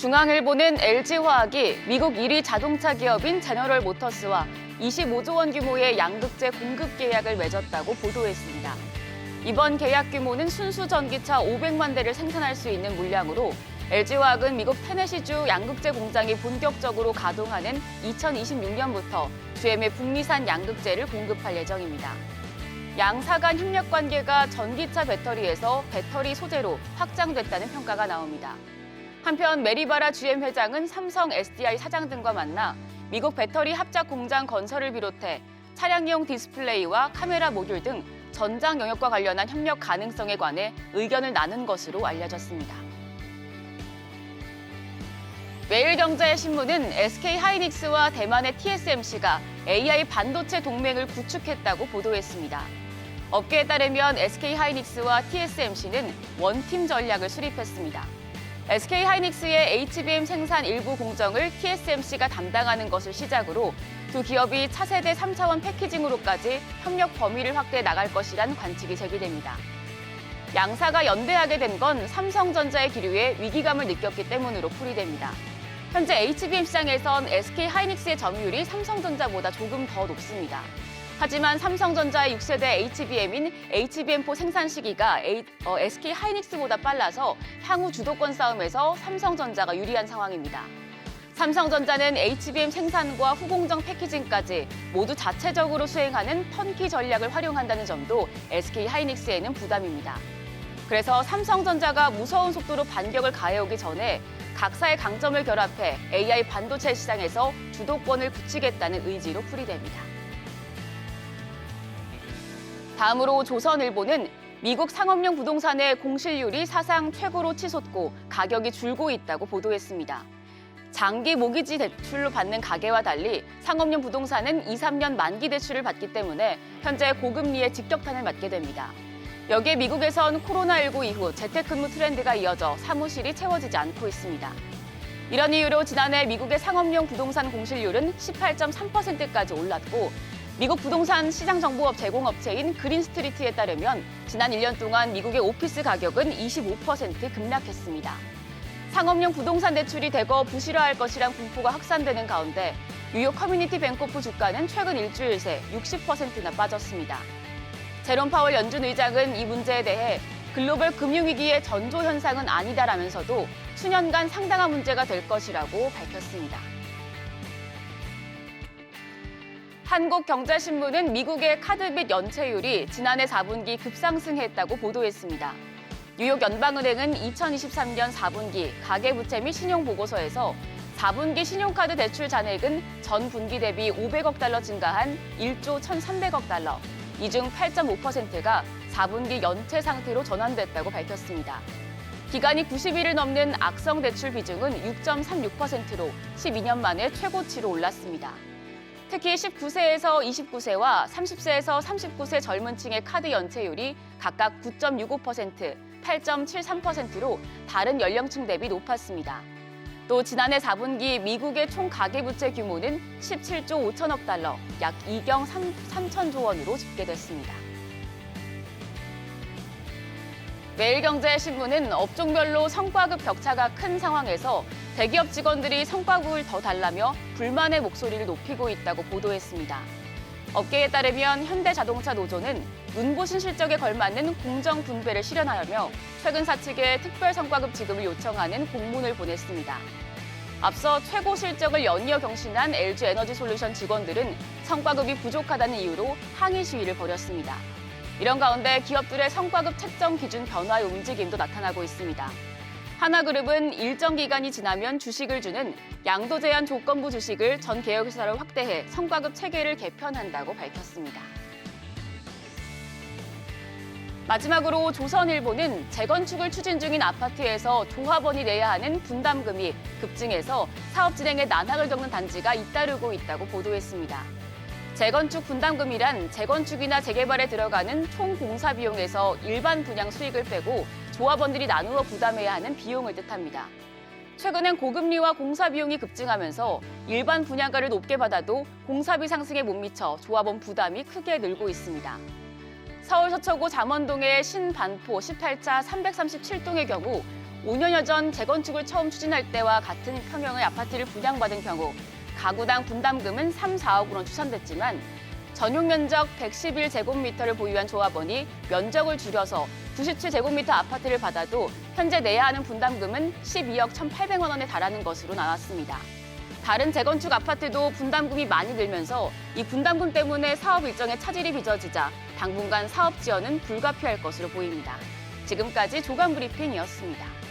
중앙일보는 LG화학이 미국 1위 자동차 기업인 제너럴 모터스와 25조 원 규모의 양극재 공급 계약을 맺었다고 보도했습니다. 이번 계약 규모는 순수 전기차 500만 대를 생산할 수 있는 물량으로 LG화학은 미국 테네시주 양극재 공장이 본격적으로 가동하는 2026년부터 GM의 북미산 양극재를 공급할 예정입니다. 양사 간 협력 관계가 전기차 배터리에서 배터리 소재로 확장됐다는 평가가 나옵니다. 한편 메리바라 GM 회장은 삼성 SDI 사장 등과 만나 미국 배터리 합작 공장 건설을 비롯해 차량용 디스플레이와 카메라 모듈 등 전장 영역과 관련한 협력 가능성에 관해 의견을 나눈 것으로 알려졌습니다. 매일경제신문은 SK하이닉스와 대만의 TSMC가 AI 반도체 동맹을 구축했다고 보도했습니다. 업계에 따르면 SK하이닉스와 TSMC는 원팀 전략을 수립했습니다. SK하이닉스의 HBM 생산 일부 공정을 TSMC가 담당하는 것을 시작으로 두 기업이 차세대 3차원 패키징으로까지 협력 범위를 확대해 나갈 것이란 관측이 제기됩니다. 양사가 연대하게 된 건 삼성전자의 기류에 위기감을 느꼈기 때문으로 풀이됩니다. 현재 HBM 시장에선 SK하이닉스의 점유율이 삼성전자보다 조금 더 높습니다. 하지만 삼성전자의 6세대 HBM인 HBM4 생산 시기가 SK하이닉스보다 빨라서 향후 주도권 싸움에서 삼성전자가 유리한 상황입니다. 삼성전자는 HBM 생산과 후공정 패키징까지 모두 자체적으로 수행하는 턴키 전략을 활용한다는 점도 SK하이닉스에는 부담입니다. 그래서 삼성전자가 무서운 속도로 반격을 가해오기 전에 각사의 강점을 결합해 AI 반도체 시장에서 주도권을 굳히겠다는 의지로 풀이됩니다. 다음으로 조선일보는 미국 상업용 부동산의 공실률이 사상 최고로 치솟고 가격이 줄고 있다고 보도했습니다. 장기 모기지 대출로 받는 가계와 달리 상업용 부동산은 2, 3년 만기 대출을 받기 때문에 현재 고금리에 직격탄을 맞게 됩니다. 여기에 미국에선 코로나19 이후 재택근무 트렌드가 이어져 사무실이 채워지지 않고 있습니다. 이런 이유로 지난해 미국의 상업용 부동산 공실률은 18.3%까지 올랐고 미국 부동산 시장정보업 제공업체인 그린스트리트에 따르면 지난 1년 동안 미국의 오피스 가격은 25% 급락했습니다. 상업용 부동산 대출이 대거 부실화할 것이란 공포가 확산되는 가운데 뉴욕 커뮤니티 뱅코프 주가는 최근 일주일 새 60%나 빠졌습니다. 제롬 파월 연준 의장은 이 문제에 대해 글로벌 금융위기의 전조 현상은 아니다라면서도 수년간 상당한 문제가 될 것이라고 밝혔습니다. 한국경제신문은 미국의 카드빚 연체율이 지난해 4분기 급상승했다고 보도했습니다. 뉴욕 연방은행은 2023년 4분기 가계부채 및 신용보고서에서 4분기 신용카드 대출 잔액은 전 분기 대비 500억 달러 증가한 1조 1,300억 달러, 이 중 8.5%가 4분기 연체 상태로 전환됐다고 밝혔습니다. 기간이 90일을 넘는 악성 대출 비중은 6.36%로 12년 만에 최고치로 올랐습니다. 특히 19세에서 29세와 30세에서 39세 젊은 층의 카드 연체율이 각각 9.65%, 8.73%로 다른 연령층 대비 높았습니다. 또 지난해 4분기 미국의 총 가계부채 규모는 17조 5천억 달러, 약 2경 3천조 원으로 집계됐습니다. 매일경제신문은 업종별로 성과급 격차가 큰 상황에서 대기업 직원들이 성과급을 더 달라며 불만의 목소리를 높이고 있다고 보도했습니다. 업계에 따르면 현대자동차 노조는 눈부신 실적에 걸맞는 공정 분배를 실현하려며 최근 사측에 특별 성과급 지급을 요청하는 공문을 보냈습니다. 앞서 최고 실적을 연이어 경신한 LG에너지솔루션 직원들은 성과급이 부족하다는 이유로 항의 시위를 벌였습니다. 이런 가운데 기업들의 성과급 책정 기준 변화의 움직임도 나타나고 있습니다. 하나그룹은 일정 기간이 지나면 주식을 주는 양도 제한 조건부 주식을 전 계열사로 확대해 성과급 체계를 개편한다고 밝혔습니다. 마지막으로 조선일보는 재건축을 추진 중인 아파트에서 조합원이 내야 하는 분담금이 급증해서 사업 진행에 난항을 겪는 단지가 잇따르고 있다고 보도했습니다. 재건축 분담금이란 재건축이나 재개발에 들어가는 총 공사 비용에서 일반 분양 수익을 빼고 조합원들이 나누어 부담해야 하는 비용을 뜻합니다. 최근엔 고금리와 공사 비용이 급증하면서 일반 분양가를 높게 받아도 공사비 상승에 못 미쳐 조합원 부담이 크게 늘고 있습니다. 서울 서초구 잠원동의 신반포 18차 337동의 경우 5년여 전 재건축을 처음 추진할 때와 같은 평형의 아파트를 분양받은 경우 가구당 분담금은 3, 4억 원 추산됐지만 전용 면적 111제곱미터를 보유한 조합원이 면적을 줄여서 97제곱미터 아파트를 받아도 현재 내야 하는 분담금은 12억 1,800만 원에 달하는 것으로 나왔습니다. 다른 재건축 아파트도 분담금이 많이 늘면서 이 분담금 때문에 사업 일정에 차질이 빚어지자 당분간 사업 지원은 불가피할 것으로 보입니다. 지금까지 조간 브리핑이었습니다.